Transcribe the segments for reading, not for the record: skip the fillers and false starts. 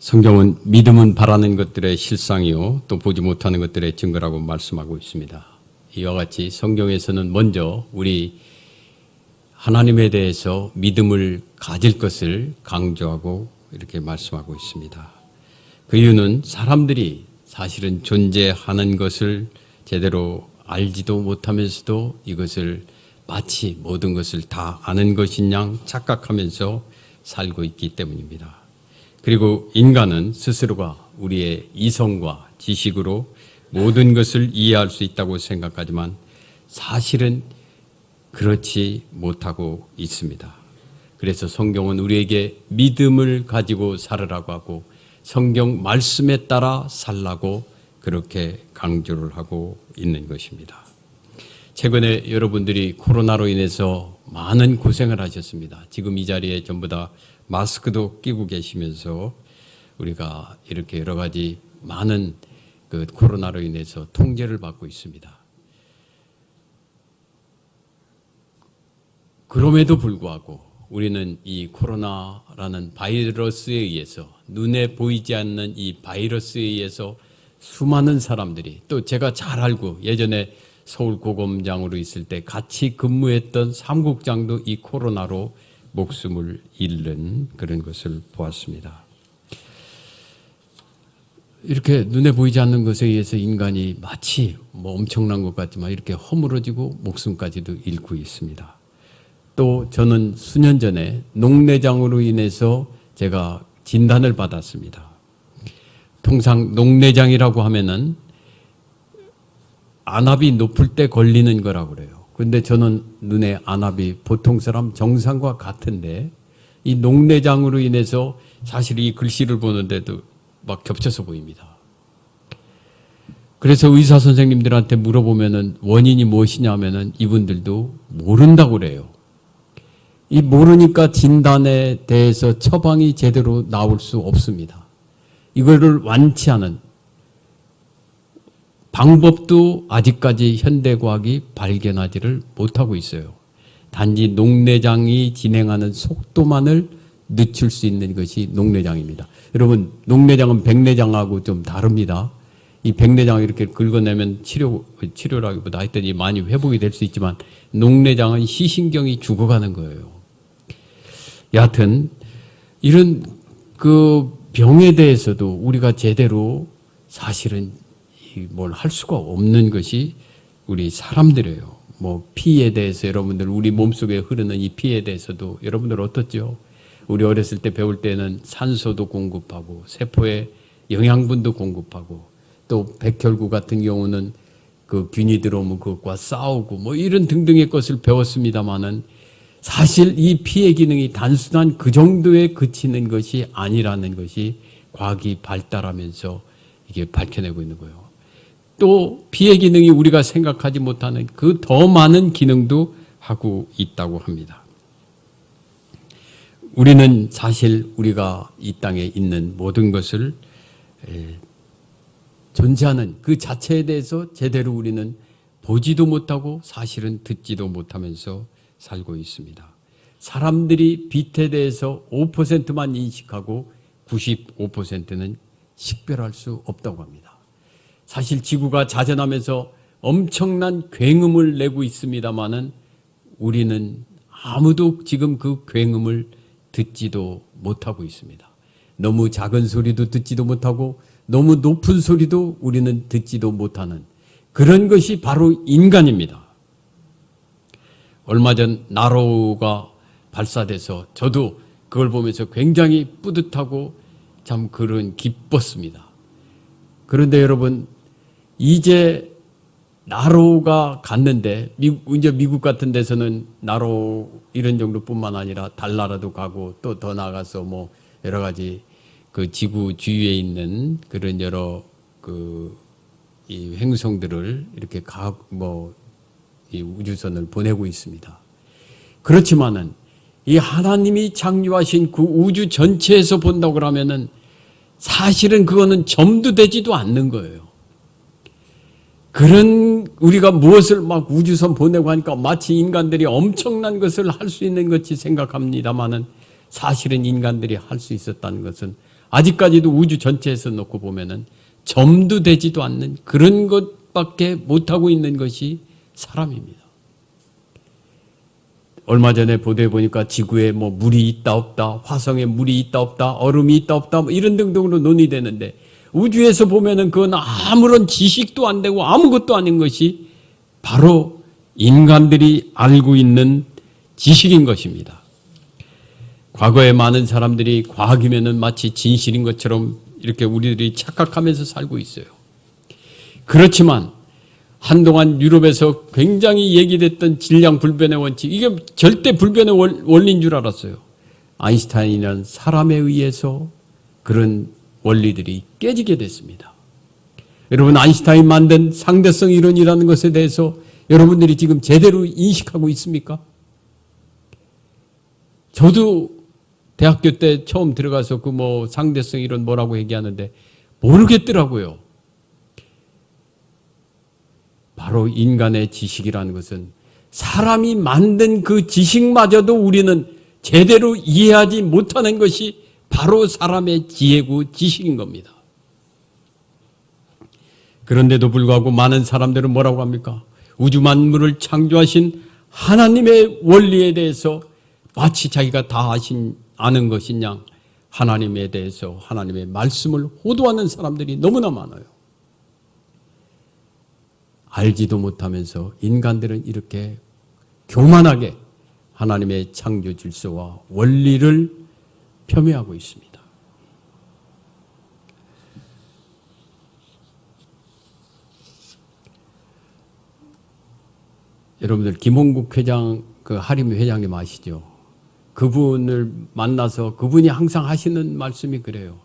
성경은 믿음은 바라는 것들의 실상이요 또 보지 못하는 것들의 증거라고 말씀하고 있습니다. 이와 같이 성경에서는 먼저 우리 하나님에 대해서 믿음을 가질 것을 강조하고 이렇게 말씀하고 있습니다. 그 이유는 사람들이 사실은 존재하는 것을 제대로 알지도 못하면서도 이것을 마치 모든 것을 다 아는 것인 양 착각하면서 살고 있기 때문입니다. 그리고 인간은 스스로가 우리의 이성과 지식으로 모든 것을 이해할 수 있다고 생각하지만 사실은 그렇지 못하고 있습니다. 그래서 성경은 우리에게 믿음을 가지고 살으라고 하고 성경 말씀에 따라 살라고 그렇게 강조를 하고 있는 것입니다. 최근에 여러분들이 코로나로 인해서 많은 고생을 하셨습니다. 지금 이 자리에 전부 다 마스크도 끼고 계시면서 우리가 이렇게 여러 가지 많은 그 코로나로 인해서 통제를 받고 있습니다. 그럼에도 불구하고 우리는 이 코로나라는 바이러스에 의해서 눈에 보이지 않는 이 바이러스에 의해서 수많은 사람들이 또 제가 잘 알고 예전에 서울고검장으로 있을 때 같이 근무했던 사무국장도 이 코로나로 목숨을 잃는 그런 것을 보았습니다. 이렇게 눈에 보이지 않는 것에 의해서 인간이 마치 엄청난 것 같지만 이렇게 허물어지고 목숨까지도 잃고 있습니다. 또 저는 수년 전에 녹내장으로 인해서 제가 진단을 받았습니다. 통상 녹내장이라고 하면은 안압이 높을 때 걸리는 거라고 그래요. 그런데 저는 눈에 안압이 보통 사람 정상과 같은데 이 녹내장으로 인해서 사실 이 글씨를 보는데도 막 겹쳐서 보입니다. 그래서 의사 선생님들한테 물어보면은 원인이 무엇이냐 하면은 이분들도 모른다고 그래요. 이 모르니까 진단에 대해서 처방이 제대로 나올 수 없습니다. 이거를 완치하는 방법도 아직까지 현대과학이 발견하지를 못하고 있어요. 단지 녹내장이 진행하는 속도만을 늦출 수 있는 것이 녹내장입니다. 여러분, 녹내장은 백내장하고 좀 다릅니다. 이 백내장을 이렇게 긁어내면 치료라기보다 하여튼 많이 회복이 될 수 있지만 녹내장은 시신경이 죽어가는 거예요. 여하튼 이런 그 병에 대해서도 우리가 제대로 사실은 뭘 할 수가 없는 것이 우리 사람들이에요. 피에 대해서 여러분들 우리 몸속에 흐르는 이 피에 대해서도 여러분들 어떻죠? 우리 어렸을 때 배울 때는 산소도 공급하고 세포에 영양분도 공급하고 또 백혈구 같은 경우는 그 균이 들어오면 그것과 싸우고 이런 등등의 것을 배웠습니다마는 사실 이 피의 기능이 단순한 그 정도에 그치는 것이 아니라는 것이 과학이 발달하면서 이게 밝혀내고 있는 거예요. 또 피의 기능이 우리가 생각하지 못하는 그 더 많은 기능도 하고 있다고 합니다. 우리는 사실 우리가 이 땅에 있는 모든 것을 존재하는 그 자체에 대해서 제대로 우리는 보지도 못하고 사실은 듣지도 못하면서 살고 있습니다. 사람들이 빛에 대해서 5%만 인식하고 95%는 식별할 수 없다고 합니다. 사실 지구가 자전하면서 엄청난 굉음을 내고 있습니다마는 우리는 아무도 지금 그 굉음을 듣지도 못하고 있습니다. 너무 작은 소리도 듣지도 못하고 너무 높은 소리도 우리는 듣지도 못하는 그런 것이 바로 인간입니다. 얼마 전 나로우가 발사돼서 저도 그걸 보면서 굉장히 뿌듯하고 참 그런 기뻤습니다. 그런데 여러분 이제 나로우가 갔는데 이제 미국 같은 데서는 나로우 이런 정도뿐만 아니라 달나라도 가고 또 더 나가서 여러 가지 그 지구 주위에 있는 그런 여러 이 행성들을 이렇게 이 우주선을 보내고 있습니다. 그렇지만은 이 하나님이 창조하신 그 우주 전체에서 본다고 그러면은 사실은 그거는 점도 되지도 않는 거예요. 그런 우리가 무엇을 우주선 보내고 하니까 마치 인간들이 엄청난 것을 할 수 있는 것이 생각합니다마는 사실은 인간들이 할 수 있었다는 것은 아직까지도 우주 전체에서 놓고 보면은 점도 되지도 않는 그런 것밖에 못하고 있는 것이 사람입니다. 얼마 전에 보도해 보니까 지구에 뭐 물이 있다 없다, 화성에 물이 있다 없다, 얼음이 있다 없다, 뭐 이런 등등으로 논의되는데 우주에서 보면은 그건 아무런 지식도 안 되고 아무것도 아닌 것이 바로 인간들이 알고 있는 지식인 것입니다. 과거에 많은 사람들이 과학이면은 마치 진실인 것처럼 이렇게 우리들이 착각하면서 살고 있어요. 그렇지만 한동안 유럽에서 굉장히 얘기됐던 질량 불변의 원칙, 이게 절대 불변의 원리인 줄 알았어요. 아인슈타인이라는 사람에 의해서 그런 원리들이 깨지게 됐습니다. 여러분, 아인슈타인 만든 상대성 이론이라는 것에 대해서 여러분들이 지금 제대로 인식하고 있습니까? 저도 대학교 때 처음 들어가서 그 뭐 상대성 이론 뭐라고 얘기하는데 모르겠더라고요. 바로 인간의 지식이라는 것은 사람이 만든 그 지식마저도 우리는 제대로 이해하지 못하는 것이 바로 사람의 지혜고 지식인 겁니다. 그런데도 불구하고 많은 사람들은 뭐라고 합니까? 우주 만물을 창조하신 하나님의 원리에 대해서 마치 자기가 다 아는 것인 양 하나님에 대해서 하나님의 말씀을 호도하는 사람들이 너무나 많아요. 알지도 못하면서 인간들은 이렇게 교만하게 하나님의 창조 질서와 원리를 폄훼하고 있습니다. 여러분들 김홍국 회장, 그 하림 회장님 아시죠? 그분을 만나서 그분이 항상 하시는 말씀이 그래요.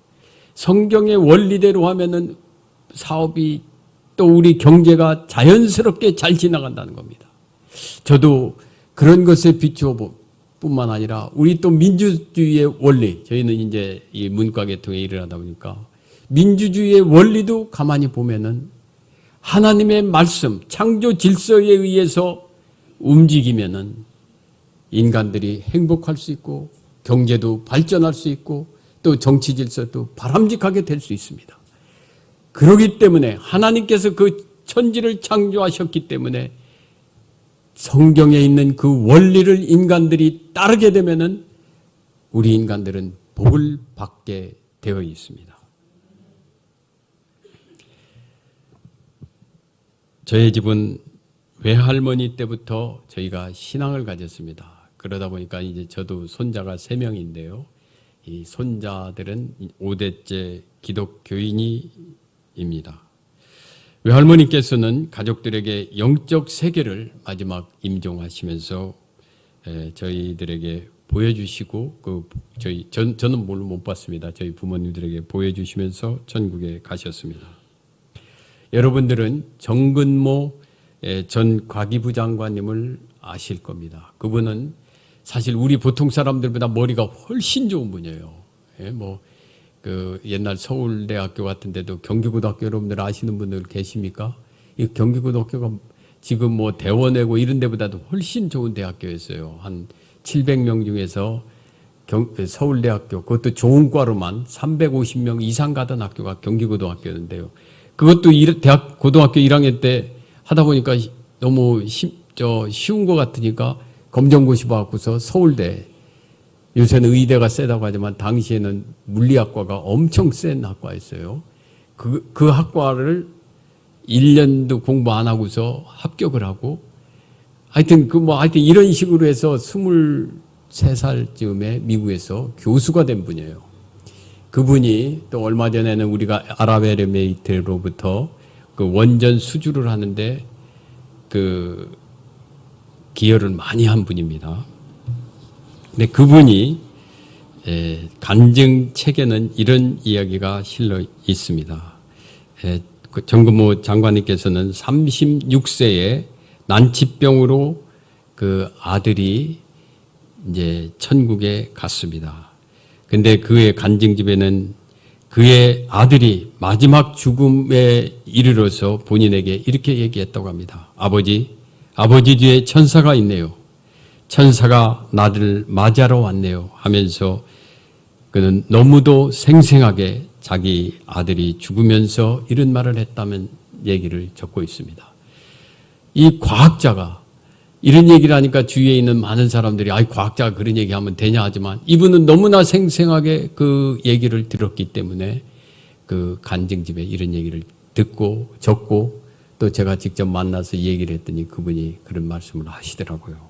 성경의 원리대로 하면은 사업이 또 우리 경제가 자연스럽게 잘 지나간다는 겁니다. 저도 그런 것에 비추어 뿐만 아니라 우리 또 민주주의의 원리, 저희는 이제 이 문과계통에 일을 하다 보니까 민주주의의 원리도 가만히 보면은 하나님의 말씀, 창조 질서에 의해서 움직이면은 인간들이 행복할 수 있고 경제도 발전할 수 있고 또 정치 질서도 바람직하게 될 수 있습니다. 그렇기 때문에 하나님께서 그 천지를 창조하셨기 때문에 성경에 있는 그 원리를 인간들이 따르게 되면은 우리 인간들은 복을 받게 되어 있습니다. 저희 집은 외할머니 때부터 저희가 신앙을 가졌습니다. 그러다 보니까 이제 저도 손자가 3명인데요. 이 손자들은 5대째 기독교인입니다. 외할머니께서는 가족들에게 영적 세계를 마지막 임종하시면서 저희들에게 보여주시고 저는 물론 못 봤습니다. 저희 부모님들에게 보여주시면서 천국에 가셨습니다. 여러분들은 정근모 전 과기부 장관님을 아실 겁니다. 그분은 사실 우리 보통 사람들보다 머리가 훨씬 좋은 분이에요. 그 옛날 서울대학교 같은 데도 경기고등학교 여러분들 아시는 분들 계십니까? 이 경기고등학교가 지금 뭐 대원외고 이런 데보다도 훨씬 좋은 대학교였어요. 한 700명 중에서 서울대학교, 그것도 좋은 과로만 350명 이상 가던 학교가 경기고등학교였는데요. 그것도 고등학교 1학년 때 하다 보니까 너무 쉬운 것 같으니까 검정고시 봐갖고서 서울대, 요새는 의대가 세다고 하지만 당시에는 물리학과가 엄청 센 학과였어요. 그 학과를 1년도 공부 안 하고서 합격을 하고 하여튼 이런 식으로 해서 23살쯤에 미국에서 교수가 된 분이에요. 그분이 또 얼마 전에는 우리가 아랍에미레이트로부터 그 원전 수주를 하는데 그 기여를 많이 한 분입니다. 근데 그분이 간증 책에는 이런 이야기가 실려 있습니다. 정근모 장관님께서는 36세에 난치병으로 그 아들이 이제 천국에 갔습니다. 근데 그의 간증집에는 그의 아들이 마지막 죽음에 이르러서 본인에게 이렇게 얘기했다고 합니다. 아버지 뒤에 천사가 있네요. 천사가 나를 맞이하러 왔네요 하면서 그는 너무도 생생하게 자기 아들이 죽으면서 이런 말을 했다면 얘기를 적고 있습니다. 이 과학자가 이런 얘기를 하니까 주위에 있는 많은 사람들이 과학자가 그런 얘기하면 되냐 하지만 이분은 너무나 생생하게 그 얘기를 들었기 때문에 그 간증집에 이런 얘기를 듣고 적고 또 제가 직접 만나서 얘기를 했더니 그분이 그런 말씀을 하시더라고요.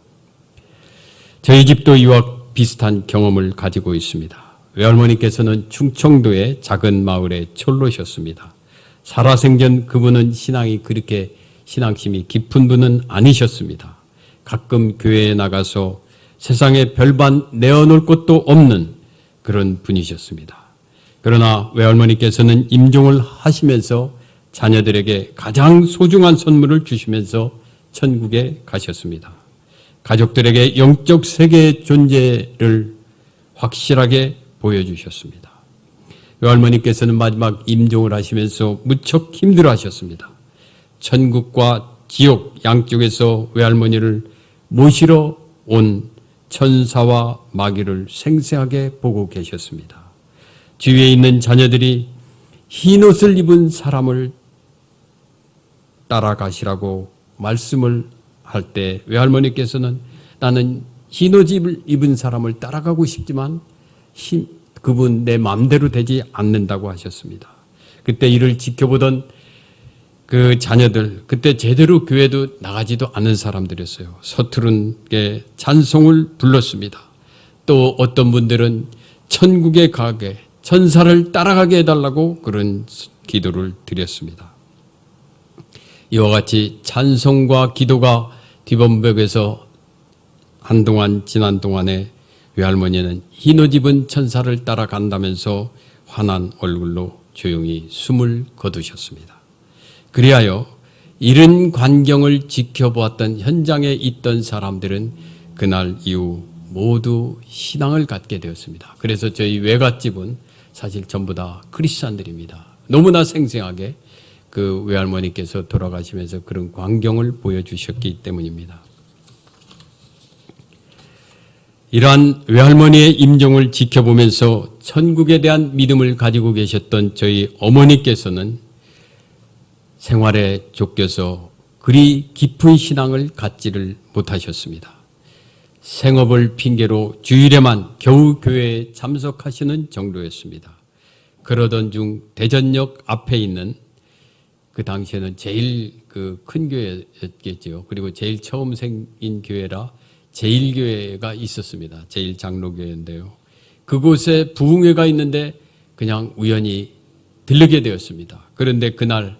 저희 집도 이와 비슷한 경험을 가지고 있습니다. 외할머니께서는 충청도의 작은 마을에 철로셨습니다. 살아생전 그분은 신앙이 그렇게 신앙심이 깊은 분은 아니셨습니다. 가끔 교회에 나가서 세상에 별반 내어놓을 것도 없는 그런 분이셨습니다. 그러나 외할머니께서는 임종을 하시면서 자녀들에게 가장 소중한 선물을 주시면서 천국에 가셨습니다. 가족들에게 영적 세계의 존재를 확실하게 보여주셨습니다. 외할머니께서는 마지막 임종을 하시면서 무척 힘들어하셨습니다. 천국과 지옥 양쪽에서 외할머니를 모시러 온 천사와 마귀를 생생하게 보고 계셨습니다. 주위에 있는 자녀들이 흰옷을 입은 사람을 따라가시라고 말씀을 할 때 외할머니께서는 나는 흰옷을 입은 사람을 따라가고 싶지만 그분 내 마음대로 되지 않는다고 하셨습니다. 그때 이를 지켜보던 그 자녀들, 그때 제대로 교회도 나가지도 않은 사람들이었어요. 서투른게 찬송을 불렀습니다. 또 어떤 분들은 천국에 가게, 천사를 따라가게 해달라고 그런 기도를 드렸습니다. 이와 같이 찬송과 기도가 뒤범벽에서 한동안 지난 동안에 외할머니는 흰옷 입은 천사를 따라간다면서 환한 얼굴로 조용히 숨을 거두셨습니다. 그리하여 이런 광경을 지켜보았던 현장에 있던 사람들은 그날 이후 모두 신앙을 갖게 되었습니다. 그래서 저희 외갓집은 사실 전부 다 크리스찬들입니다. 너무나 생생하게 그 외할머니께서 돌아가시면서 그런 광경을 보여주셨기 때문입니다. 이러한 외할머니의 임종을 지켜보면서 천국에 대한 믿음을 가지고 계셨던 저희 어머니께서는 생활에 쫓겨서 그리 깊은 신앙을 갖지를 못하셨습니다. 생업을 핑계로 주일에만 겨우 교회에 참석하시는 정도였습니다. 그러던 중 대전역 앞에 있는 그 당시에는 제일 그 큰 교회였겠죠. 그리고 제일 처음 생긴 교회라 제일교회가 있었습니다. 제일장로교회인데요. 그곳에 부흥회가 있는데 그냥 우연히 들르게 되었습니다. 그런데 그날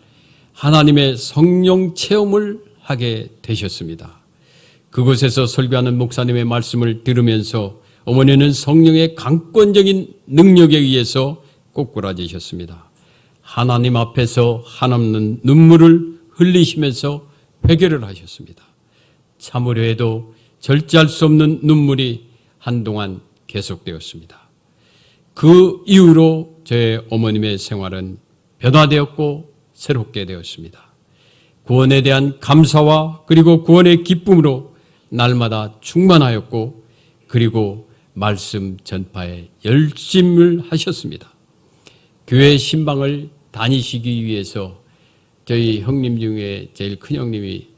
하나님의 성령 체험을 하게 되셨습니다. 그곳에서 설교하는 목사님의 말씀을 들으면서 어머니는 성령의 강권적인 능력에 의해서 꼬꾸라지셨습니다. 하나님 앞에서 한없는 눈물을 흘리시면서 회개를 하셨습니다. 참으려 해도 절제할 수 없는 눈물이 한동안 계속되었습니다. 그 이후로 제 어머님의 생활은 변화되었고 새롭게 되었습니다. 구원에 대한 감사와 그리고 구원의 기쁨으로 날마다 충만하였고 그리고 말씀 전파에 열심을 하셨습니다. 교회 신방을 다니시기 위해서 저희 형님 중에 제일 큰 형님이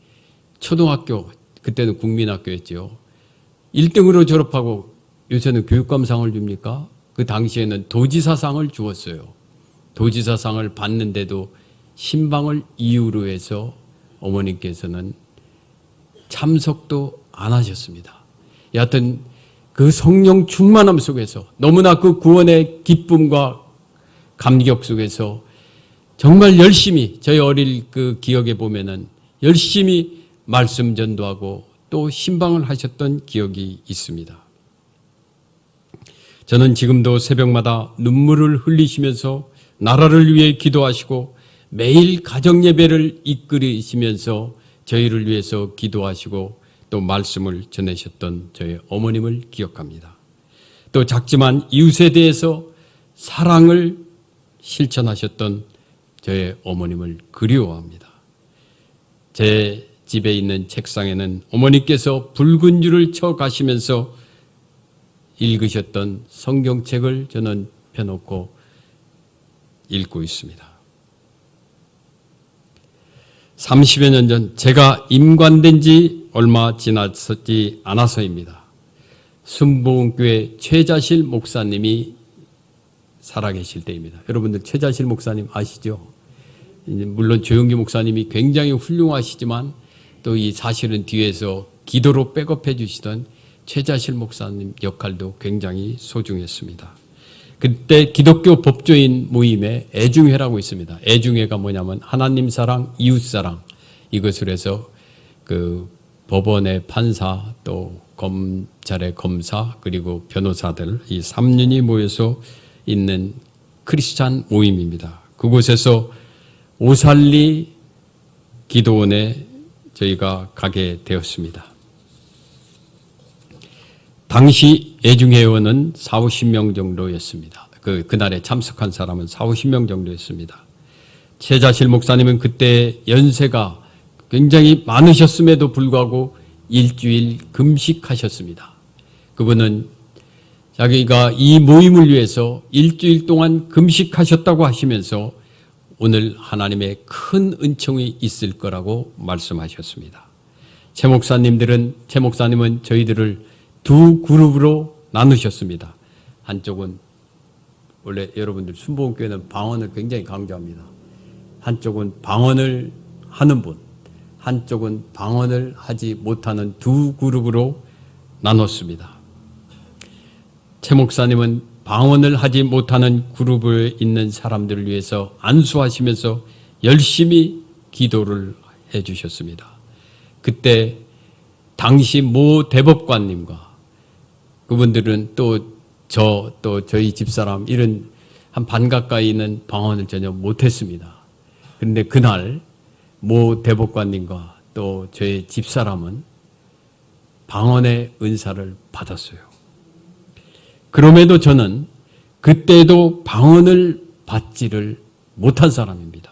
초등학교, 그때는 국민학교였죠. 1등으로 졸업하고 요새는 교육감상을 줍니까? 그 당시에는 도지사상을 주었어요. 도지사상을 받는데도 신방을 이유로 해서 어머니께서는 참석도 안 하셨습니다. 여하튼 그 성령 충만함 속에서 너무나 그 구원의 기쁨과 감격 속에서 정말 열심히 저희 어릴 그 기억에 보면은 열심히 말씀 전도하고 또 신방을 하셨던 기억이 있습니다. 저는 지금도 새벽마다 눈물을 흘리시면서 나라를 위해 기도하시고 매일 가정 예배를 이끌으시면서 저희를 위해서 기도하시고 또 말씀을 전하셨던 저희 어머님을 기억합니다. 또 작지만 이웃에 대해서 사랑을 실천하셨던 저의 어머님을 그리워합니다. 제 집에 있는 책상에는 어머니께서 붉은 줄을 쳐 가시면서 읽으셨던 성경책을 저는 펴놓고 읽고 있습니다. 30여 년 전 제가 임관된 지 얼마 지났지 않아서입니다. 순복음교회 최자실 목사님이 살아계실 때입니다. 여러분들 최자실 목사님 아시죠? 물론 조영기 목사님이 굉장히 훌륭하시지만 또 이 사실은 뒤에서 기도로 백업해 주시던 최자실 목사님 역할도 굉장히 소중했습니다. 그때 기독교 법조인 모임에 애중회라고 있습니다. 애중회가 뭐냐면 하나님 사랑, 이웃 사랑 이것을 해서 그 법원의 판사 또 검찰의 검사 그리고 변호사들 이 3년이 모여서 있는 크리스찬 모임입니다. 그곳에서 오살리 기도원에 저희가 가게 되었습니다. 당시 애중회원은 40-50명 정도였습니다. 그날에 참석한 사람은 40-50명 정도였습니다. 최자실 목사님은 그때 연세가 굉장히 많으셨음에도 불구하고 일주일 금식하셨습니다. 그분은 자기가 이 모임을 위해서 일주일 동안 금식하셨다고 하시면서 오늘 하나님의 큰 은총이 있을 거라고 말씀하셨습니다. 최 목사님은 저희들을 두 그룹으로 나누셨습니다. 한쪽은 원래 여러분들 순복음교회는 방언을 굉장히 강조합니다. 한쪽은 방언을 하는 분, 한쪽은 방언을 하지 못하는 두 그룹으로 나눴습니다. 최 목사님은 방언을 하지 못하는 그룹에 있는 사람들을 위해서 안수하시면서 열심히 기도를 해 주셨습니다. 그때 당시 모 대법관님과 그분들은 또 저희 집사람 이런 한 반 가까이는 방언을 전혀 못했습니다. 그런데 그날 모 대법관님과 또 저희 집사람은 방언의 은사를 받았어요. 그럼에도 저는 그때도 방언을 받지를 못한 사람입니다.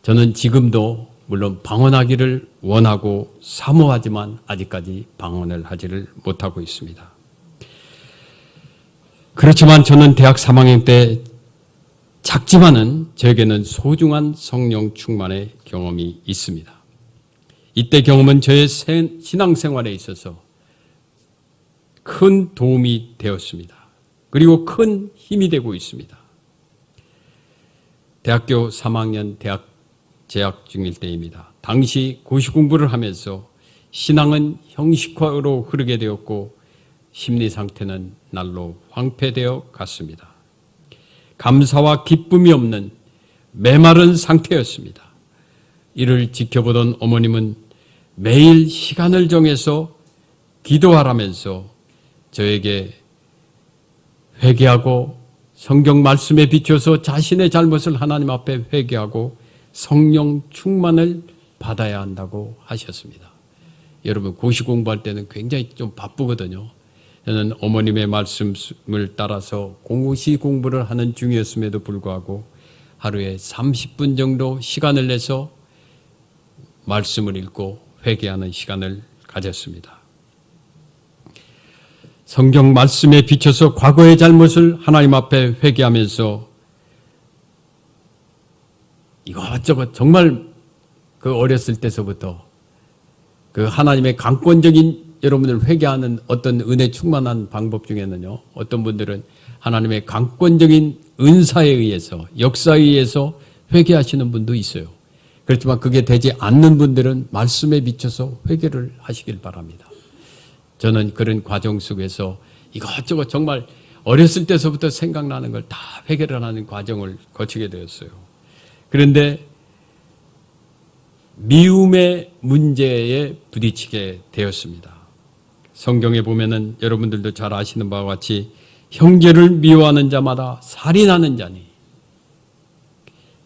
저는 지금도 물론 방언하기를 원하고 사모하지만 아직까지 방언을 하지를 못하고 있습니다. 그렇지만 저는 대학 3학년 때 작지만은 저에게는 소중한 성령 충만의 경험이 있습니다. 이때 경험은 저의 신앙생활에 있어서 큰 도움이 되었습니다. 그리고 큰 힘이 되고 있습니다. 대학교 3학년 대학 재학 중일 때입니다. 당시 고시 공부를 하면서 신앙은 형식화로 흐르게 되었고 심리 상태는 날로 황폐되어 갔습니다. 감사와 기쁨이 없는 메마른 상태였습니다. 이를 지켜보던 어머님은 매일 시간을 정해서 기도하라면서 저에게 회개하고 성경 말씀에 비춰서 자신의 잘못을 하나님 앞에 회개하고 성령 충만을 받아야 한다고 하셨습니다. 여러분 고시 공부할 때는 굉장히 좀 바쁘거든요. 저는 어머님의 말씀을 따라서 고시 공부를 하는 중이었음에도 불구하고 하루에 30분 정도 시간을 내서 말씀을 읽고 회개하는 시간을 가졌습니다. 성경 말씀에 비춰서 과거의 잘못을 하나님 앞에 회개하면서 이것저것 정말 그 어렸을 때서부터 그 하나님의 강권적인 여러분을 회개하는 어떤 은혜 충만한 방법 중에는요, 어떤 분들은 하나님의 강권적인 은사에 의해서 역사에 의해서 회개하시는 분도 있어요. 그렇지만 그게 되지 않는 분들은 말씀에 비춰서 회개를 하시길 바랍니다. 저는 그런 과정 속에서 이것저것 정말 어렸을 때서부터 생각나는 걸 다 회개를 하는 과정을 거치게 되었어요. 그런데 미움의 문제에 부딪히게 되었습니다. 성경에 보면은 여러분들도 잘 아시는 바와 같이 형제를 미워하는 자마다 살인하는 자니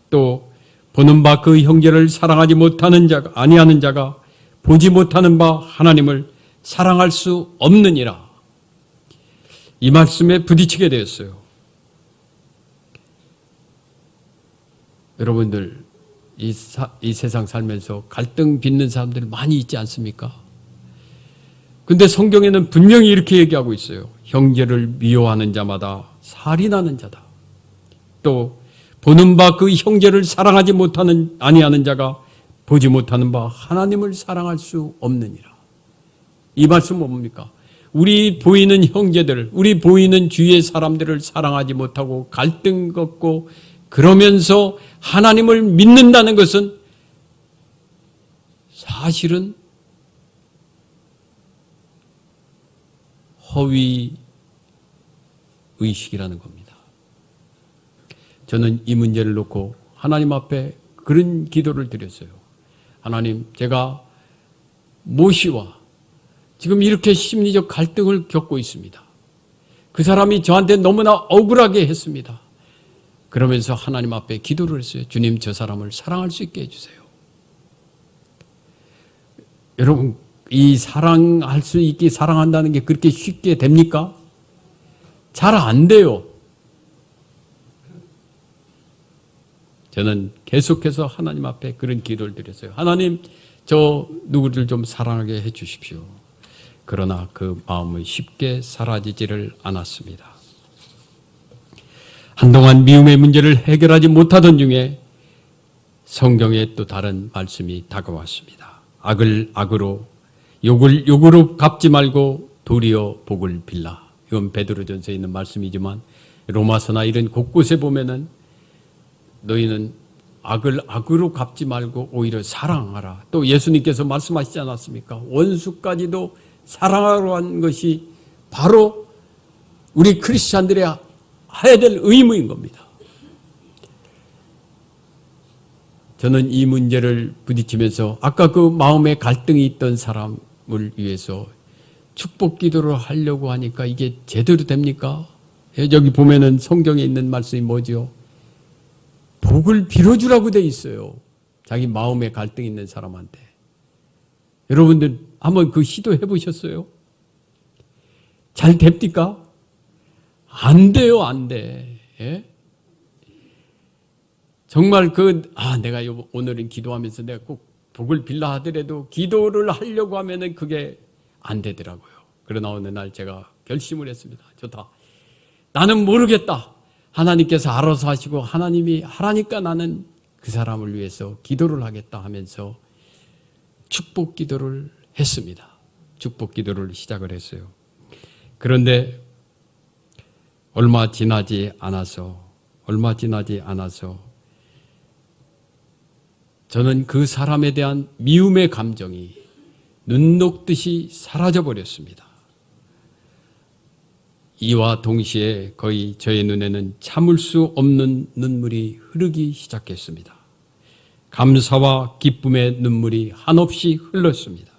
또 보는 바 그 형제를 사랑하지 못하는 자가 아니하는 자가 보지 못하는 바 하나님을 사랑할 수 없느니라. 이 말씀에 부딪히게 되었어요. 여러분들 이 세상 살면서 갈등 빚는 사람들 많이 있지 않습니까? 근데 성경에는 분명히 이렇게 얘기하고 있어요. 형제를 미워하는 자마다 살인하는 자다. 또 보는 바 그 형제를 사랑하지 못하는 아니하는 자가 보지 못하는 바 하나님을 사랑할 수 없느니라. 이 말씀은 뭡니까? 우리 보이는 형제들, 우리 보이는 주위의 사람들을 사랑하지 못하고 갈등 걷고 그러면서 하나님을 믿는다는 것은 사실은 허위 의식이라는 겁니다. 저는 이 문제를 놓고 하나님 앞에 그런 기도를 드렸어요. 하나님, 제가 모 씨와 지금 이렇게 심리적 갈등을 겪고 있습니다. 그 사람이 저한테 너무나 억울하게 했습니다. 그러면서 하나님 앞에 기도를 했어요. 주님, 저 사람을 사랑할 수 있게 해주세요. 여러분, 이 사랑할 수 있게 사랑한다는 게 그렇게 쉽게 됩니까? 잘 안 돼요. 저는 계속해서 하나님 앞에 그런 기도를 드렸어요. 하나님, 저 누구를 좀 사랑하게 해 주십시오. 그러나 그 마음은 쉽게 사라지지를 않았습니다. 한동안 미움의 문제를 해결하지 못하던 중에 성경에 또 다른 말씀이 다가왔습니다. 악을 악으로, 욕을 욕으로 갚지 말고 도리어 복을 빌라. 이건 베드로전서에 있는 말씀이지만 로마서나 이런 곳곳에 보면은 너희는 악을 악으로 갚지 말고 오히려 사랑하라. 또 예수님께서 말씀하시지 않았습니까? 원수까지도 사랑하라고 한 것이 바로 우리 크리스찬들의 해야 될 의무인 겁니다. 저는 이 문제를 부딪히면서 아까 그 마음에 갈등이 있던 사람을 위해서 축복 기도를 하려고 하니까 이게 제대로 됩니까? 여기 보면은 성경에 있는 말씀이 뭐죠? 복을 빌어주라고 돼 있어요. 자기 마음에 갈등 있는 사람한테. 여러분들 한번 그 시도해 보셨어요? 잘 됩니까? 안 돼요, 안 돼. 예? 정말 내가 오늘은 기도하면서 내가 꼭 복을 빌라 하더라도 기도를 하려고 하면은 그게 안 되더라고요. 그러나 어느 날 제가 결심을 했습니다. 좋다. 나는 모르겠다. 하나님께서 알아서 하시고 하나님이 하라니까 나는 그 사람을 위해서 기도를 하겠다 하면서 축복 기도를 했습니다. 축복 기도를 시작을 했어요. 그런데 얼마 지나지 않아서 저는 그 사람에 대한 미움의 감정이 눈 녹듯이 사라져 버렸습니다. 이와 동시에 거의 저의 눈에는 참을 수 없는 눈물이 흐르기 시작했습니다. 감사와 기쁨의 눈물이 한없이 흘렀습니다.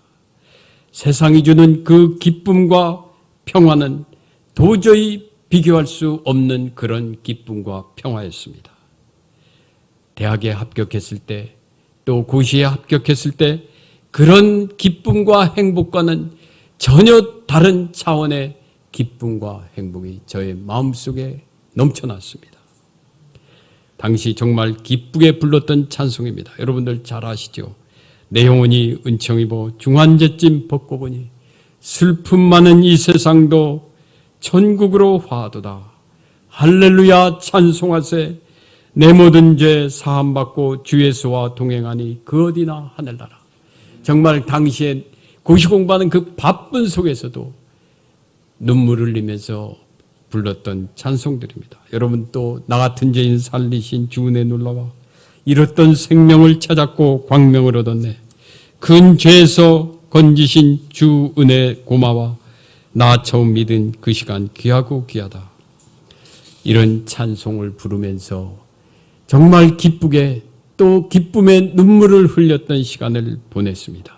세상이 주는 그 기쁨과 평화는 도저히 비교할 수 없는 그런 기쁨과 평화였습니다. 대학에 합격했을 때, 또 고시에 합격했을 때 그런 기쁨과 행복과는 전혀 다른 차원의 기쁨과 행복이 저의 마음속에 넘쳐났습니다. 당시 정말 기쁘게 불렀던 찬송입니다. 여러분들 잘 아시죠? 내 영혼이 은총 입어 중환제쯤 벗고 보니 슬픔 많은 이 세상도 천국으로 화도다. 할렐루야 찬송하세. 내 모든 죄 사함받고 주 예수와 동행하니 그 어디나 하늘나라. 정말 당시에 고시 공부하는 그 바쁜 속에서도 눈물을 흘리면서 불렀던 찬송들입니다. 여러분 또 나 같은 죄인 살리신 주 은혜 놀라와 잃었던 생명을 찾았고 광명을 얻었네. 큰 죄에서 건지신 주 은혜 고마워. 나 처음 믿은 그 시간 귀하고 귀하다. 이런 찬송을 부르면서 정말 기쁘게 또 기쁨의 눈물을 흘렸던 시간을 보냈습니다.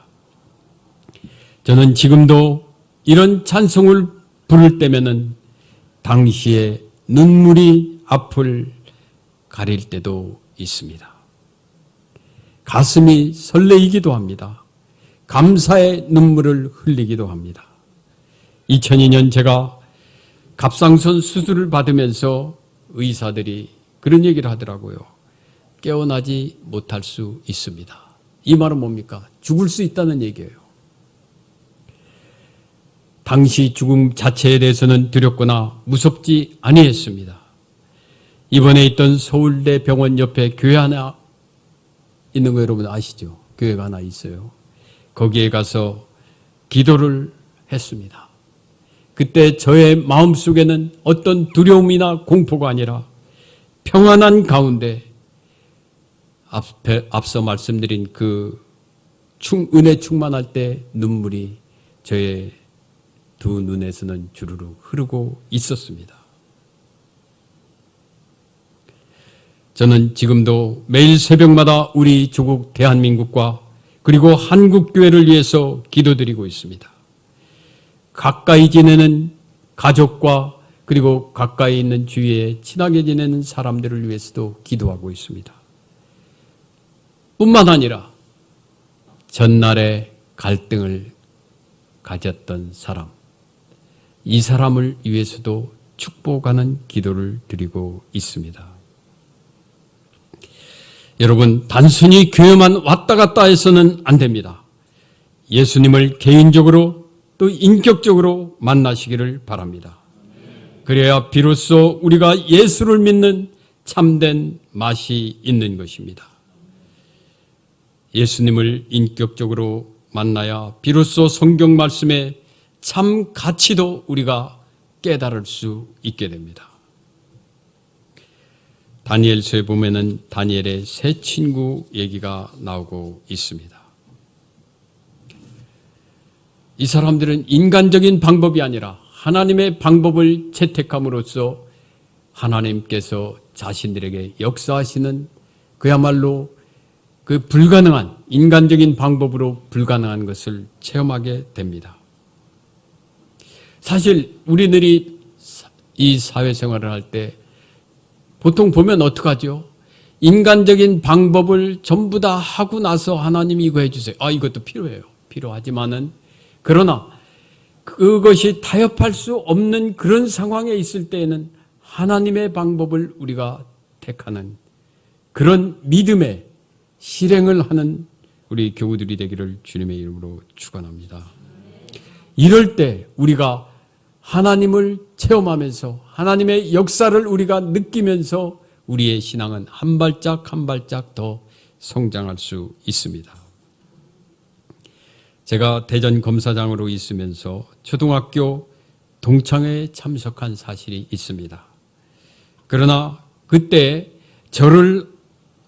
저는 지금도 이런 찬송을 부를 때면은 당시에 눈물이 앞을 가릴 때도 있습니다. 가슴이 설레이기도 합니다. 감사의 눈물을 흘리기도 합니다. 2002년 제가 갑상선 수술을 받으면서 의사들이 그런 얘기를 하더라고요. 깨어나지 못할 수 있습니다. 이 말은 뭡니까? 죽을 수 있다는 얘기예요. 당시 죽음 자체에 대해서는 두렵거나 무섭지 아니했습니다. 이번에 있던 서울대 병원 옆에 교회 하나 있는 거 여러분 아시죠? 교회가 하나 있어요. 거기에 가서 기도를 했습니다. 그때 저의 마음속에는 어떤 두려움이나 공포가 아니라 평안한 가운데 앞서 말씀드린 그 은혜 충만할 때 눈물이 저의 두 눈에서는 주르륵 흐르고 있었습니다. 저는 지금도 매일 새벽마다 우리 조국 대한민국과 그리고 한국교회를 위해서 기도드리고 있습니다. 가까이 지내는 가족과 그리고 가까이 있는 주위에 친하게 지내는 사람들을 위해서도 기도하고 있습니다. 뿐만 아니라 전날에 갈등을 가졌던 사람, 이 사람을 위해서도 축복하는 기도를 드리고 있습니다. 여러분, 단순히 교회만 왔다 갔다 해서는 안 됩니다. 예수님을 개인적으로 또 인격적으로 만나시기를 바랍니다. 그래야 비로소 우리가 예수를 믿는 참된 맛이 있는 것입니다. 예수님을 인격적으로 만나야 비로소 성경 말씀의 참 가치도 우리가 깨달을 수 있게 됩니다. 다니엘서에 보면은 다니엘의 세 친구 얘기가 나오고 있습니다. 이 사람들은 인간적인 방법이 아니라 하나님의 방법을 채택함으로써 하나님께서 자신들에게 역사하시는 그야말로 그 불가능한 인간적인 방법으로 불가능한 것을 체험하게 됩니다. 사실 우리들이 이 사회생활을 할 때 보통 보면 어떡하죠? 인간적인 방법을 전부 다 하고 나서 하나님이 이거 해주세요. 이것도 필요해요. 필요하지만은 그러나 그것이 타협할 수 없는 그런 상황에 있을 때에는 하나님의 방법을 우리가 택하는 그런 믿음의 실행을 하는 우리 교우들이 되기를 주님의 이름으로 축원합니다. 이럴 때 우리가 하나님을 체험하면서 하나님의 역사를 우리가 느끼면서 우리의 신앙은 한 발짝 한 발짝 더 성장할 수 있습니다. 제가 대전 검사장으로 있으면서 초등학교 동창회에 참석한 사실이 있습니다. 그러나 그때 저를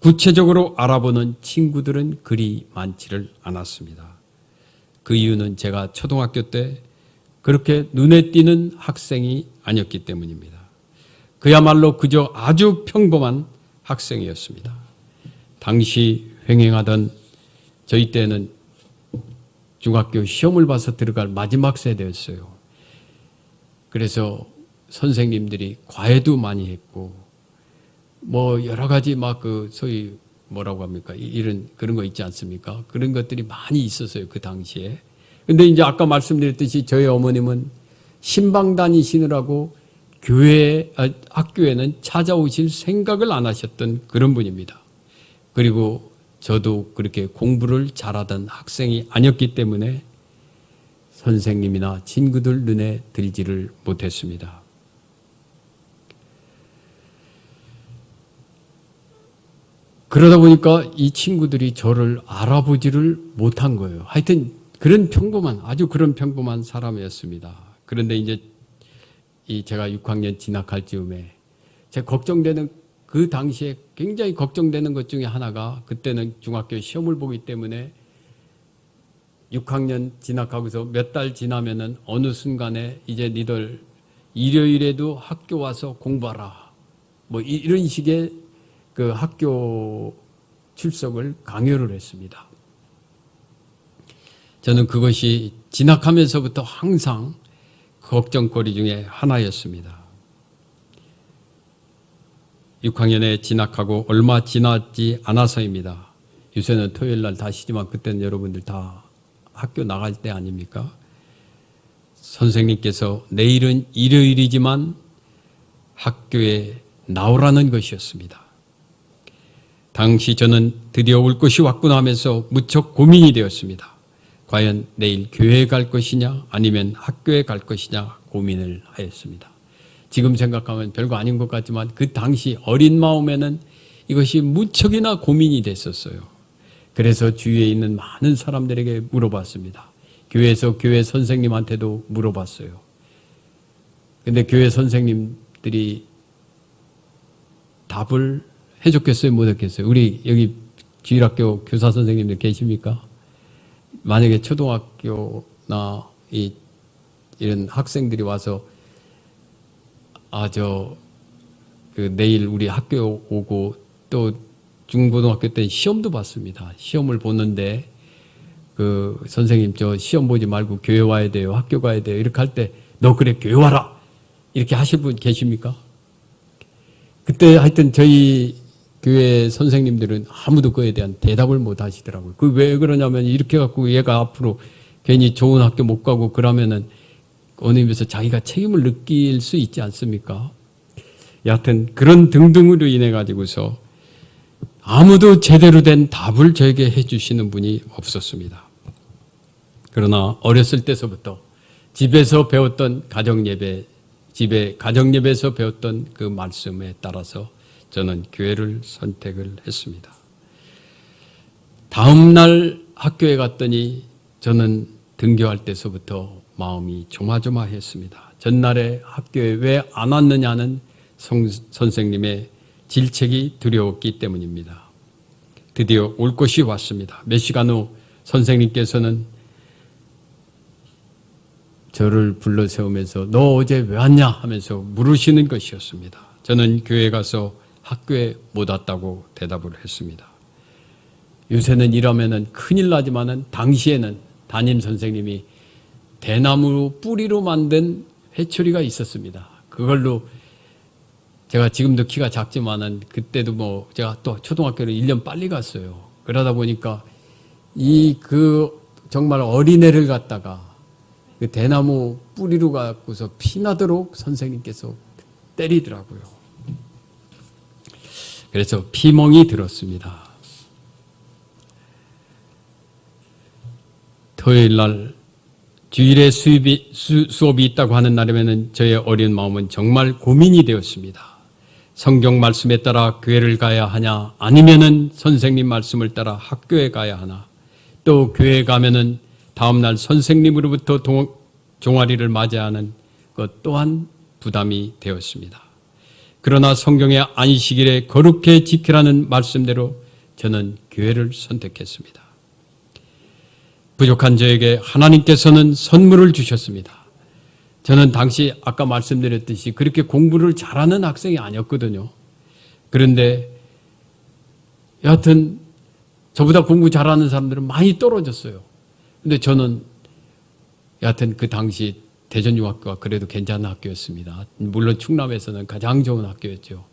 구체적으로 알아보는 친구들은 그리 많지를 않았습니다. 그 이유는 제가 초등학교 때 그렇게 눈에 띄는 학생이 아니었기 때문입니다. 그야말로 그저 아주 평범한 학생이었습니다. 당시 횡행하던 저희 때는 중학교 시험을 봐서 들어갈 마지막 세대였어요. 그래서 선생님들이 과외도 많이 했고 뭐 여러 가지 막 그 소위 뭐라고 합니까? 그런 거 있지 않습니까? 그런 것들이 많이 있었어요. 그 당시에. 근데 이제 아까 말씀드렸듯이 저희 어머님은 신방 다니시느라고 학교에는 찾아오실 생각을 안 하셨던 그런 분입니다. 그리고 저도 그렇게 공부를 잘하던 학생이 아니었기 때문에 선생님이나 친구들 눈에 들지를 못했습니다. 그러다 보니까 이 친구들이 저를 알아보지를 못한 거예요. 하여튼 아주 그런 평범한 사람이었습니다. 그런데 이제 제가 6학년 진학할 즈음에 제가 걱정되는 그 당시에 굉장히 걱정되는 것 중에 하나가 그때는 중학교 시험을 보기 때문에 6학년 진학하고서 몇 달 지나면은 어느 순간에 이제 니들 일요일에도 학교 와서 공부하라. 뭐 이런 식의 그 학교 출석을 강요를 했습니다. 저는 그것이 진학하면서부터 항상 걱정거리 중에 하나였습니다. 6학년에 진학하고 얼마 지나지 않아서입니다. 요새는 토요일 날 다시지만 그때는 여러분들 다 학교 나갈 때 아닙니까? 선생님께서 내일은 일요일이지만 학교에 나오라는 것이었습니다. 당시 저는 드디어 올 것이 왔구나 하면서 무척 고민이 되었습니다. 과연 내일 교회에 갈 것이냐 아니면 학교에 갈 것이냐 고민을 하였습니다. 지금 생각하면 별거 아닌 것 같지만 그 당시 어린 마음에는 이것이 무척이나 고민이 됐었어요. 그래서 주위에 있는 많은 사람들에게 물어봤습니다. 교회에서 교회 선생님한테도 물어봤어요. 근데 교회 선생님들이 답을 해줬겠어요? 못했겠어요? 우리 여기 주일학교 교사 선생님들 계십니까? 만약에 초등학교나 이런 학생들이 와서 내일 우리 학교 오고 또 중고등학교 때 시험도 봤습니다. 시험을 보는데 그 선생님 저 시험 보지 말고 교회 와야 돼요. 학교 가야 돼요. 이렇게 할 때 너 그래 교회 와라 이렇게 하실 분 계십니까? 그때 하여튼 저희 교회 선생님들은 아무도 그에 대한 대답을 못 하시더라고요. 그 왜 그러냐면 이렇게 갖고 얘가 앞으로 괜히 좋은 학교 못 가고 그러면은 어느 의미에서 자기가 책임을 느낄 수 있지 않습니까? 여하튼 그런 등등으로 인해 가지고서 아무도 제대로 된 답을 저에게 해주시는 분이 없었습니다. 그러나 어렸을 때서부터 집에서 배웠던 가정예배, 집에 가정예배에서 배웠던 그 말씀에 따라서 저는 교회를 선택을 했습니다. 다음 날 학교에 갔더니 저는 등교할 때서부터 마음이 조마조마했습니다. 전날에 학교에 왜 안 왔느냐는 선생님의 질책이 두려웠기 때문입니다. 드디어 올 것이 왔습니다. 몇 시간 후 선생님께서는 저를 불러 세우면서 너 어제 왜 왔냐 하면서 물으시는 것이었습니다. 저는 교회에 가서 학교에 못 왔다고 대답을 했습니다. 요새는 이러면은 큰일 나지만은 당시에는 담임 선생님이 대나무 뿌리로 만든 회초리가 있었습니다. 그걸로 제가 지금도 키가 작지만은 그때도 제가 또 초등학교를 1년 빨리 갔어요. 그러다 보니까 정말 어린애를 갖다가 그 대나무 뿌리로 갖고서 피나도록 선생님께서 때리더라고요. 그래서 피멍이 들었습니다. 토요일 날 주일에 수업이 있다고 하는 날이면 저의 어린 마음은 정말 고민이 되었습니다. 성경 말씀에 따라 교회를 가야 하냐 아니면은 선생님 말씀을 따라 학교에 가야 하나 또 교회에 가면은 다음날 선생님으로부터 종아리를 맞아야 하는 것 또한 부담이 되었습니다. 그러나 성경의 안식일에 거룩히 지키라는 말씀대로 저는 교회를 선택했습니다. 부족한 저에게 하나님께서는 선물을 주셨습니다. 저는 당시 아까 말씀드렸듯이 그렇게 공부를 잘하는 학생이 아니었거든요. 그런데 여하튼 저보다 공부 잘하는 사람들은 많이 떨어졌어요. 근데 저는 여하튼 그 당시 대전중학교가 그래도 괜찮은 학교였습니다. 물론 충남에서는 가장 좋은 학교였죠.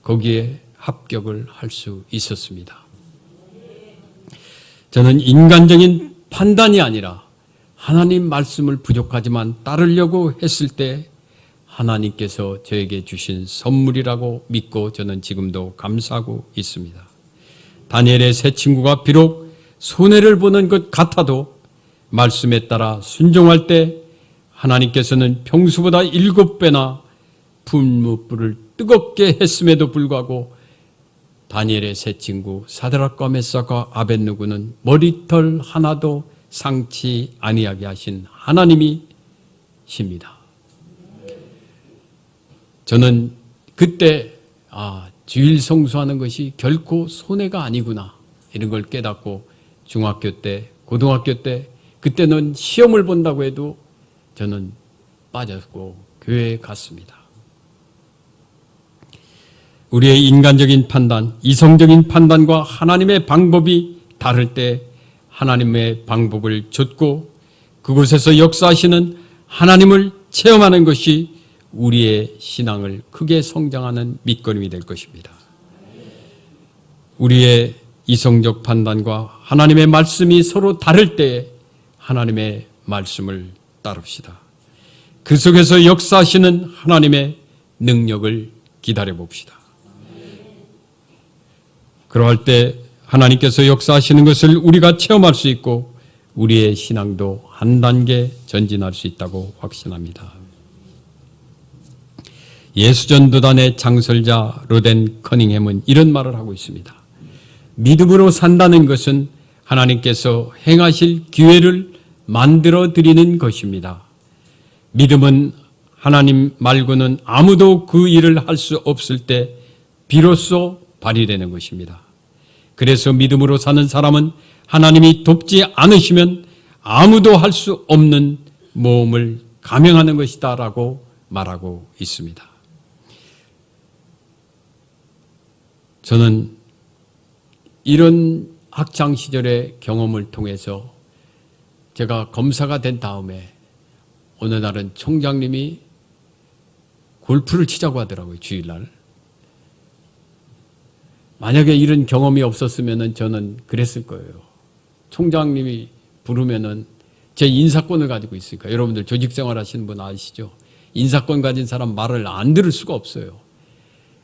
거기에 합격을 할 수 있었습니다. 저는 인간적인 판단이 아니라 하나님 말씀을 부족하지만 따르려고 했을 때 하나님께서 저에게 주신 선물이라고 믿고 저는 지금도 감사하고 있습니다. 다니엘의 세 친구가 비록 손해를 보는 것 같아도 말씀에 따라 순종할 때 하나님께서는 평소보다 7배나 분무불을 뜨겁게 했음에도 불구하고 다니엘의 세 친구 사드락과 메삭과 아벳느고는 머리털 하나도 상치 아니하게 하신 하나님이십니다. 저는 그때 주일 성수하는 것이 결코 손해가 아니구나 이런 걸 깨닫고 중학교 때, 고등학교 때 그때는 시험을 본다고 해도 저는 빠졌고 교회에 갔습니다. 우리의 인간적인 판단, 이성적인 판단과 하나님의 방법이 다를 때 하나님의 방법을 좇고 그곳에서 역사하시는 하나님을 체험하는 것이 우리의 신앙을 크게 성장하는 밑거름이 될 것입니다. 우리의 이성적 판단과 하나님의 말씀이 서로 다를 때 하나님의 말씀을 따릅시다. 그 속에서 역사하시는 하나님의 능력을 기다려 봅시다. 그러할 때 하나님께서 역사하시는 것을 우리가 체험할 수 있고 우리의 신앙도 한 단계 전진할 수 있다고 확신합니다. 예수전도단의 창설자 로덴 커닝햄은 이런 말을 하고 있습니다. 믿음으로 산다는 것은 하나님께서 행하실 기회를 만들어 드리는 것입니다. 믿음은 하나님 말고는 아무도 그 일을 할 수 없을 때 비로소 발휘되는 것입니다. 그래서 믿음으로 사는 사람은 하나님이 돕지 않으시면 아무도 할 수 없는 모험을 감행하는 것이다 라고 말하고 있습니다. 저는 이런 학창시절의 경험을 통해서 제가 검사가 된 다음에 어느 날은 총장님이 골프를 치자고 하더라고요, 주일날. 만약에 이런 경험이 없었으면 저는 그랬을 거예요. 총장님이 부르면은 제 인사권을 가지고 있으니까. 여러분들 조직생활 하시는 분 아시죠? 인사권 가진 사람 말을 안 들을 수가 없어요.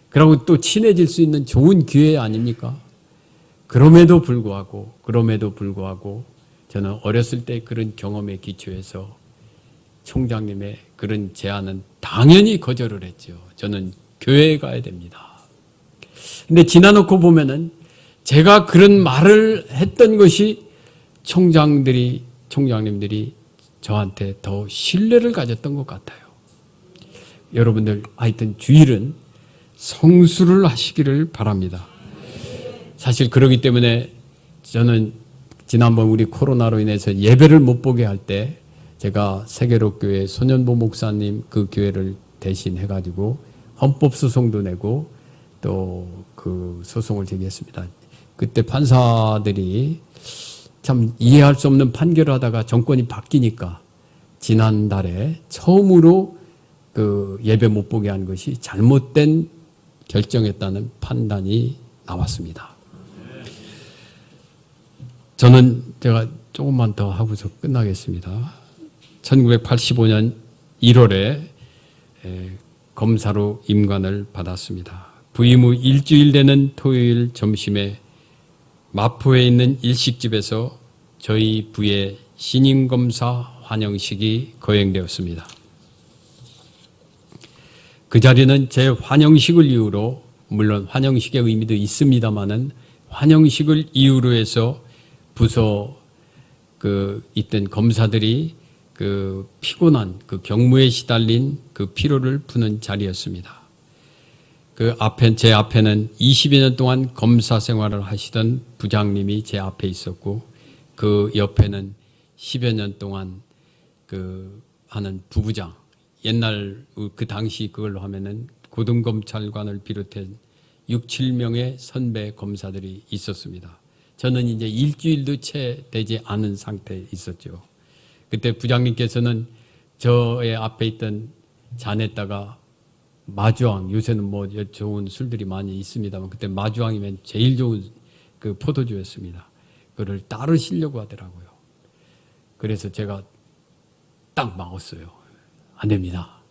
그리고 또 친해질 수 있는 좋은 기회 아닙니까? 그럼에도 불구하고 저는 어렸을 때 그런 경험에 기초해서 총장님의 그런 제안은 당연히 거절을 했죠. 저는 교회에 가야 됩니다. 근데 지나놓고 보면은 제가 그런 말을 했던 것이 총장님들이 저한테 더 신뢰를 가졌던 것 같아요. 여러분들 하여튼 주일은 성수를 하시기를 바랍니다. 사실 그러기 때문에 저는 지난번 우리 코로나로 인해서 예배를 못 보게 할 때 제가 세계로교회 손현보 목사님 그 교회를 대신해가지고 헌법소송도 내고 또 그 소송을 제기했습니다. 그때 판사들이 참 이해할 수 없는 판결을 하다가 정권이 바뀌니까 지난달에 처음으로 그 예배 못 보게 한 것이 잘못된 결정했다는 판단이 나왔습니다. 저는 제가 조금만 더 하고서 끝나겠습니다. 1985년 1월에 검사로 임관을 받았습니다. 부임 후 일주일 되는 토요일 점심에 마포에 있는 일식집에서 저희 부의 신임검사 환영식이 거행되었습니다. 그 자리는 제 환영식을 이유로, 물론 환영식의 의미도 있습니다마는 환영식을 이유로 해서 부서 있던 검사들이 피곤한 경무에 시달린 피로를 푸는 자리였습니다. 제 앞에는 20여 년 동안 검사 생활을 하시던 부장님이 제 앞에 있었고, 그 옆에는 10여 년 동안 하는 부부장, 옛날 그 당시 그걸로 하면은 고등검찰관을 비롯한 6, 7명의 선배 검사들이 있었습니다. 저는 이제 일주일도 채 되지 않은 상태에 있었죠. 그때 부장님께서는 저의 앞에 있던 잔에다가 마주왕, 요새는 뭐 좋은 술들이 많이 있습니다만 그때 마주왕이면 제일 좋은 그 포도주였습니다. 그걸 따르시려고 하더라고요. 그래서 제가 딱 막았어요. 안 됩니다.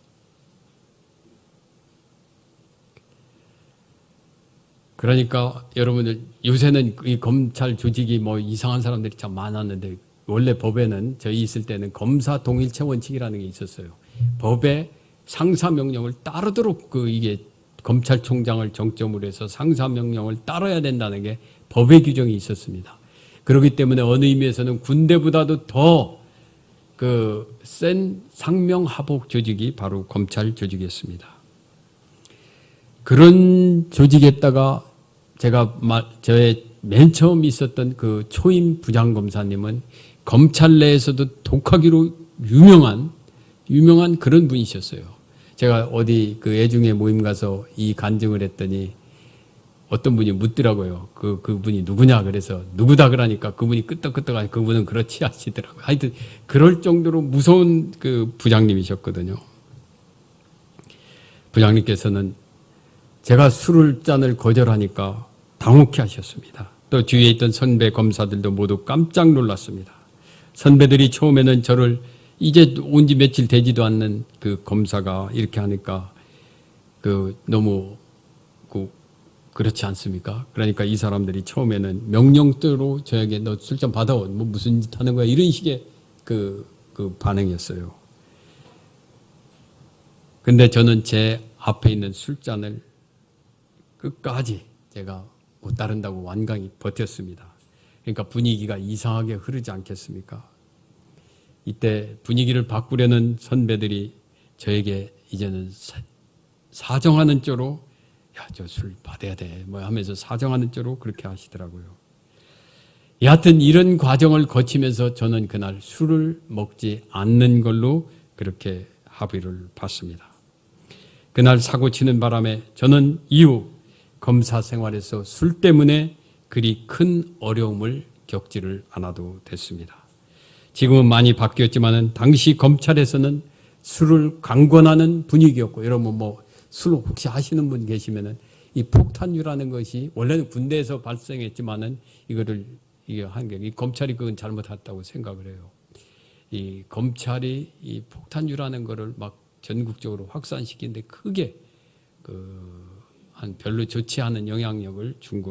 그러니까 여러분들 요새는 이 검찰 조직이 뭐 이상한 사람들이 참 많았는데 원래 법에는 저희 있을 때는 검사 동일체 원칙이라는 게 있었어요. 법에 상사 명령을 따르도록 이게 검찰총장을 정점으로 해서 상사 명령을 따라야 된다는 게 법의 규정이 있었습니다. 그렇기 때문에 어느 의미에서는 군대보다도 더 센 상명하복 조직이 바로 검찰 조직이었습니다. 그런 조직에다가 저의 맨 처음 있었던 그 초임 부장검사님은 검찰 내에서도 독하기로 유명한 그런 분이셨어요. 제가 어디 애중에 모임 가서 이 간증을 했더니 어떤 분이 묻더라고요. 그분이 누구냐 그래서 누구다 그러니까 그분이 끄떡끄떡하니 그분은 그렇지 하시더라고요. 하여튼 그럴 정도로 무서운 부장님이셨거든요. 부장님께서는 제가 잔을 거절하니까 당혹해 하셨습니다. 또 주위에 있던 선배 검사들도 모두 깜짝 놀랐습니다. 선배들이 처음에는 저를 이제 온 지 며칠 되지도 않는 검사가 이렇게 하니까 너무 그렇지 않습니까? 그러니까 이 사람들이 처음에는 명령대로 저에게 너 술잔 받아오. 뭐 무슨 짓 하는 거야? 이런 식의 그 반응이었어요. 근데 저는 제 앞에 있는 술잔을 끝까지 제가 못 따른다고 완강히 버텼습니다. 그러니까 분위기가 이상하게 흐르지 않겠습니까? 이때 분위기를 바꾸려는 선배들이 저에게 이제는 사정하는 쪽으로 야, 저 술 받아야 돼 뭐 하면서 사정하는 쪽으로 그렇게 하시더라고요. 여하튼 이런 과정을 거치면서 저는 그날 술을 먹지 않는 걸로 그렇게 합의를 봤습니다. 그날 사고 치는 바람에 저는 이후 검사 생활에서 술 때문에 그리 큰 어려움을 겪지를 않아도 됐습니다. 지금은 많이 바뀌었지만 당시 검찰에서는 술을 강권하는 분위기였고, 여러분 뭐 술 혹시 하시는 분 계시면은 이 폭탄유라는 것이 원래는 군대에서 발생했지만은 이거를 이게 한 게 이 검찰이 그건 잘못했다고 생각을 해요. 이 검찰이 이 폭탄유라는 거를 막 전국적으로 확산시키는데 크게 한 별로 좋지 않은 영향력을 준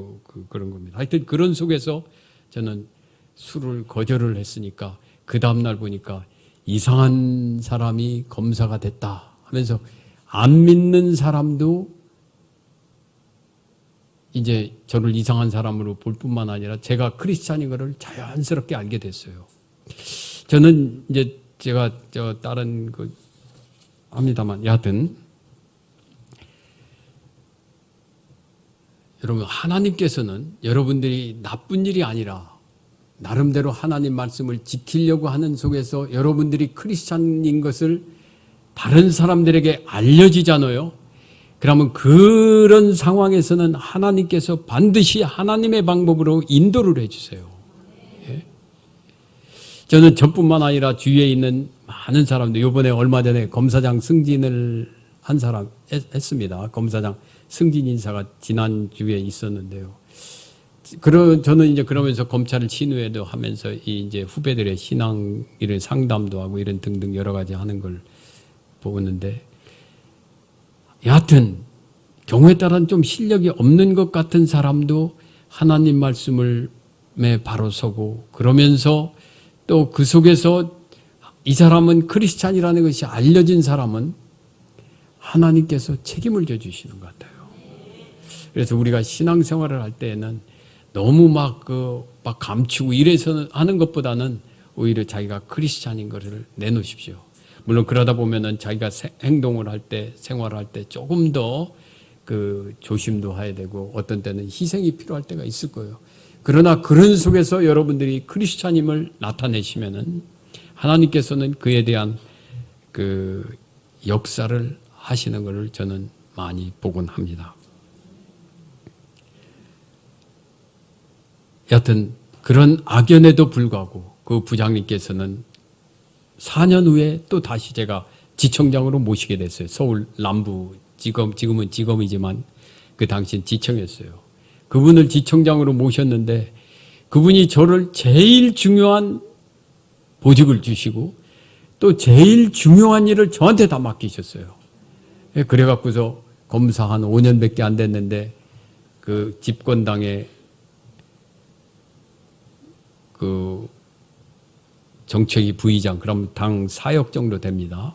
그런 겁니다. 하여튼 그런 속에서 저는 술을 거절을 했으니까 그 다음날 보니까 이상한 사람이 검사가 됐다 하면서 안 믿는 사람도 이제 저를 이상한 사람으로 볼 뿐만 아니라 제가 크리스찬인 것을 자연스럽게 알게 됐어요. 저는 이제 제가 다른 합니다만 여하튼 여러분 하나님께서는 여러분들이 나쁜 일이 아니라 나름대로 하나님 말씀을 지키려고 하는 속에서 여러분들이 크리스찬인 것을 다른 사람들에게 알려지잖아요. 그러면 그런 상황에서는 하나님께서 반드시 하나님의 방법으로 인도를 해주세요. 예? 저는 저뿐만 아니라 주위에 있는 많은 사람들, 이번에 얼마 전에 검사장 승진을 한 사람 했습니다. 검사장 승진 인사가 지난주에 있었는데요. 저는 이제 그러면서 검찰을 친후회도 하면서 이제 후배들의 신앙 이런 상담도 하고 이런 등등 여러 가지 하는 걸 보는데, 여하튼 경우에 따라는 좀 실력이 없는 것 같은 사람도 하나님 말씀을 바로 서고, 그러면서 또 그 속에서 이 사람은 크리스찬이라는 것이 알려진 사람은 하나님께서 책임을 져주시는 것 같아요. 그래서 우리가 신앙생활을 할 때에는 너무 막 감추고 이래서 하는 것보다는 오히려 자기가 크리스찬인 것을 내놓으십시오. 물론 그러다 보면은 자기가 행동을 할 때, 생활을 할 때 조금 더 조심도 해야 되고 어떤 때는 희생이 필요할 때가 있을 거예요. 그러나 그런 속에서 여러분들이 크리스찬임을 나타내시면은 하나님께서는 그에 대한 역사를 하시는 것을 저는 많이 보곤 합니다. 여하튼 그런 악연에도 불구하고 그 부장님께서는 4년 후에 또 다시 제가 지청장으로 모시게 됐어요. 서울 남부 지금은 지검이지만 그 당시엔 지청이었어요. 그분을 지청장으로 모셨는데 그분이 저를 제일 중요한 보직을 주시고 또 제일 중요한 일을 저한테 다 맡기셨어요. 그래갖고서 검사 한 5년밖에 안 됐는데 그 집권당의 정책위 부의장, 그럼 당 사역 정도 됩니다.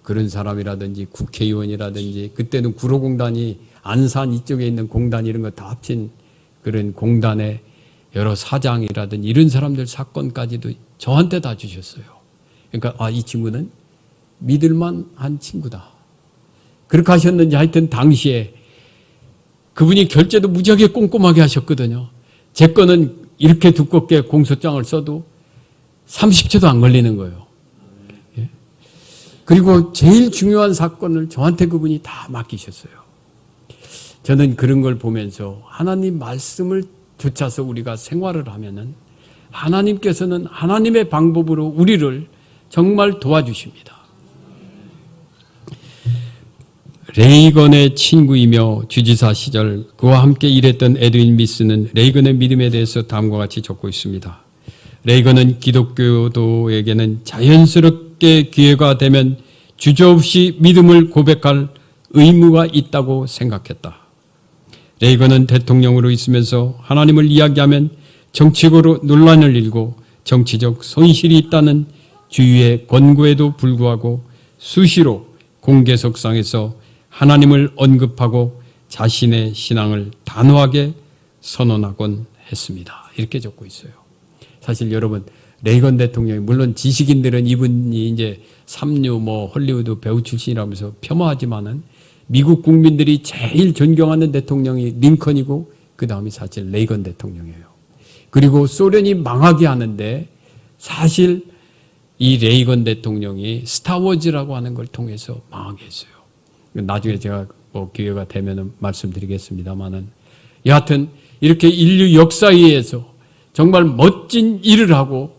그런 사람이라든지 국회의원이라든지 그때는 구로공단이 안산 이쪽에 있는 공단 이런 거 다 합친 그런 공단의 여러 사장이라든지 이런 사람들 사건까지도 저한테 다 주셨어요. 그러니까 이 친구는 믿을만한 친구다. 그렇게 하셨는지 하여튼 당시에 그분이 결제도 무지하게 꼼꼼하게 하셨거든요. 제 거는 이렇게 두껍게 공소장을 써도 30초도 안 걸리는 거예요. 예? 그리고 제일 중요한 사건을 저한테 그분이 다 맡기셨어요. 저는 그런 걸 보면서 하나님 말씀을 좇아서 우리가 생활을 하면은 하나님께서는 하나님의 방법으로 우리를 정말 도와주십니다. 레이건의 친구이며 주지사 시절 그와 함께 일했던 에드윈 미스는 레이건의 믿음에 대해서 다음과 같이 적고 있습니다. 레이건은 기독교도에게는 자연스럽게 기회가 되면 주저없이 믿음을 고백할 의무가 있다고 생각했다. 레이건은 대통령으로 있으면서 하나님을 이야기하면 정치적으로 논란을 일고 정치적 손실이 있다는 주위의 권고에도 불구하고 수시로 공개석상에서 하나님을 언급하고 자신의 신앙을 단호하게 선언하곤 했습니다. 이렇게 적고 있어요. 사실 여러분, 레이건 대통령이, 물론 지식인들은 이분이 이제 삼류 헐리우드 배우 출신이라면서 폄하하지만은 미국 국민들이 제일 존경하는 대통령이 링컨이고 그 다음이 사실 레이건 대통령이에요. 그리고 소련이 망하게 하는데 사실 이 레이건 대통령이 스타워즈라고 하는 걸 통해서 망하게 했어요. 나중에 제가 기회가 되면 말씀드리겠습니다만은, 여하튼 이렇게 인류 역사에 의해서 정말 멋진 일을 하고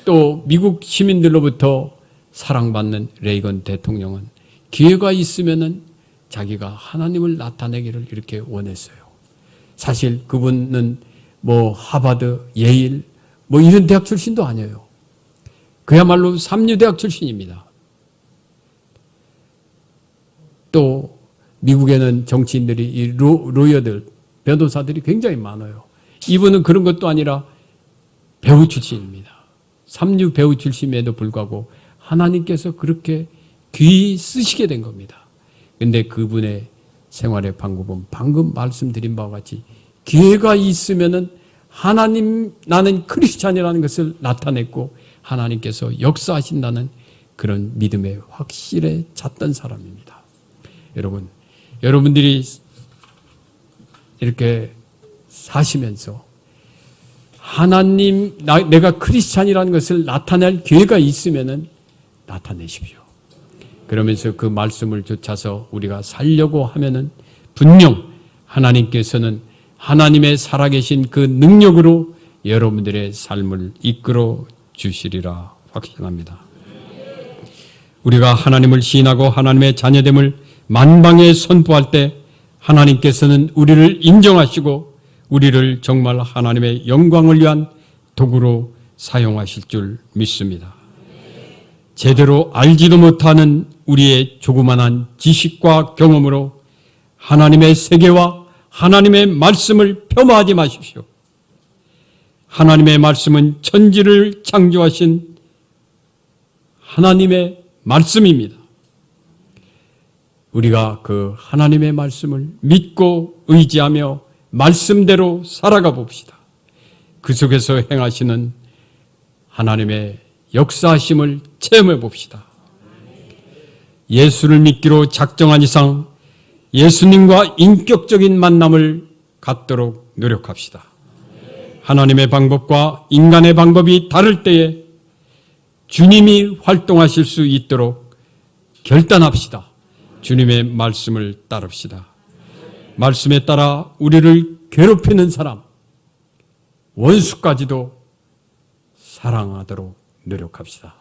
또 미국 시민들로부터 사랑받는 레이건 대통령은 기회가 있으면은 자기가 하나님을 나타내기를 이렇게 원했어요. 사실 그분은 하버드, 예일 이런 대학 출신도 아니에요. 그야말로 삼류대학 출신입니다. 또 미국에는 정치인들이 로여들, 변호사들이 굉장히 많아요. 이분은 그런 것도 아니라 배우 출신입니다. 삼류 배우 출신임에도 불구하고 하나님께서 그렇게 귀히 쓰시게 된 겁니다. 근데 그분의 생활의 방법은 방금 말씀드린 바와 같이 기회가 있으면은 하나님, 나는 크리스찬이라는 것을 나타냈고 하나님께서 역사하신다는 그런 믿음의 확실에 찼던 사람입니다. 여러분, 여러분들이 이렇게 사시면서 하나님, 내가 크리스찬이라는 것을 나타낼 기회가 있으면은 나타내십시오. 그러면서 그 말씀을 쫓아서 우리가 살려고 하면은 분명 하나님께서는 하나님의 살아계신 그 능력으로 여러분들의 삶을 이끌어 주시리라 확신합니다. 우리가 하나님을 시인하고 하나님의 자녀됨을 만방에 선포할 때 하나님께서는 우리를 인정하시고 우리를 정말 하나님의 영광을 위한 도구로 사용하실 줄 믿습니다. 제대로 알지도 못하는 우리의 조그만한 지식과 경험으로 하나님의 세계와 하나님의 말씀을 폄하하지 마십시오. 하나님의 말씀은 천지를 창조하신 하나님의 말씀입니다. 우리가 그 하나님의 말씀을 믿고 의지하며 말씀대로 살아가 봅시다. 그 속에서 행하시는 하나님의 역사하심을 체험해 봅시다. 예수를 믿기로 작정한 이상 예수님과 인격적인 만남을 갖도록 노력합시다. 하나님의 방법과 인간의 방법이 다를 때에 주님이 활동하실 수 있도록 결단합시다. 주님의 말씀을 따릅시다. 말씀에 따라 우리를 괴롭히는 사람, 원수까지도 사랑하도록 노력합시다.